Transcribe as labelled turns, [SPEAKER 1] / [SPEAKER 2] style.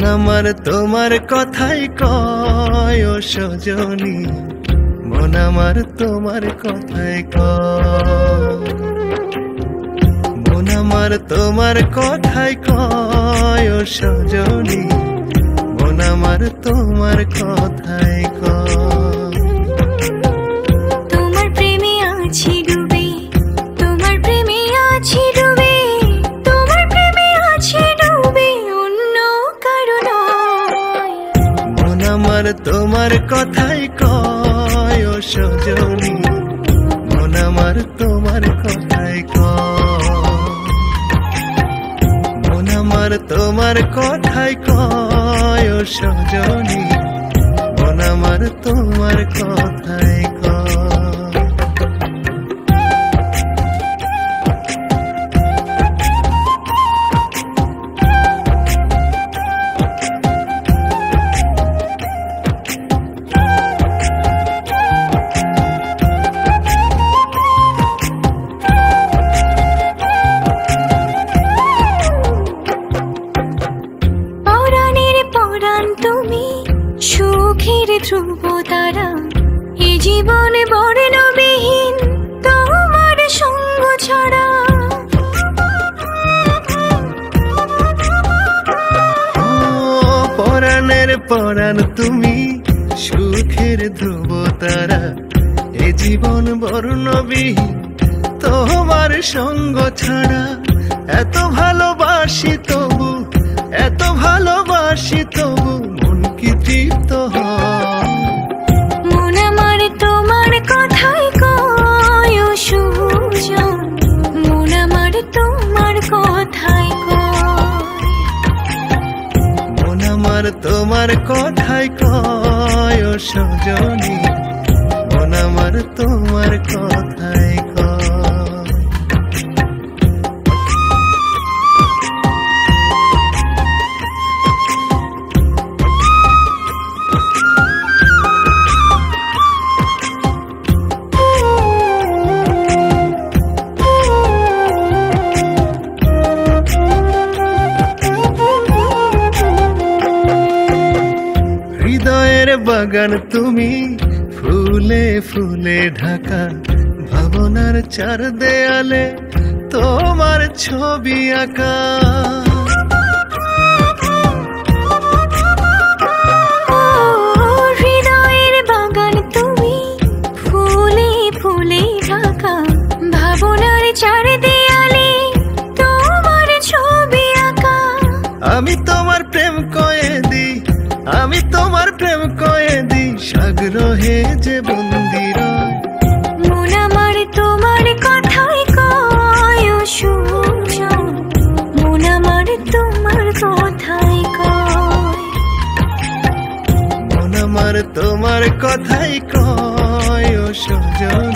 [SPEAKER 1] আমার তোমার কথাই কয় ও সজনী, মন আমার তোমার কথাই কয়। মন আমার তোমার কথাই কয় ও সজনী, মন আমার তোমার কথাই কয়।
[SPEAKER 2] তোমার প্রেমে আছি ডুবে, তোমার প্রেমে আছি ডুবে, তোমার প্রেমে আছি ডুবে, অন্য কারো নয়।
[SPEAKER 1] মন আমার তোমার কথাই কয় ও সজনী, মন আমার তোমার কথাই কয়। মন আমার তোমার কথাই কয় ও সজনী, মন আমার তোমার কথাই কয়।
[SPEAKER 2] তুমি সুখের ধ্রুব তারা, এ জীবনে বর্ণবিহীন তোমার সঙ্গ ছাড়া।
[SPEAKER 1] পরাণের পরাণ তুমি সুখের ধ্রুব তারা, এ জীবন বর্ণবিহীন তোমার সঙ্গ ছাড়া। এত ভালোবাসি তবু, এত ভালোবাসি তবু মন কি তৃপ্ত হয়?
[SPEAKER 2] মন আমার তোমার কথাই কয় ও সুজন, মন আমার তোমার কথাই কয়।
[SPEAKER 1] মন আমার তোমার কথাই কয় ও সজনী, মন আমার তোমার কথাই কয়। হৃদয়ের বাগান তুমি ফুলে ফুলে ঢাকা, ভাবনার চার দেয়ালে তোমার ছবি আঁকা।
[SPEAKER 2] হৃদয়ের বাগান তুমি ফুলে ফুলে ঢাকা, ভাবনার চার দেয়ালে তোমার ছবি আঁকা।
[SPEAKER 1] আমি তোমার প্রেম কয়েদি, আমি তোমার প্রেম কয়েদি, সাগরহে যে বন্দির।
[SPEAKER 2] মন আমার তোমার কথাই কয় ও সুজন, মন আমার তোমার কথাই কয়।
[SPEAKER 1] মন আমার তোমার কথাই কয় ও সজনী,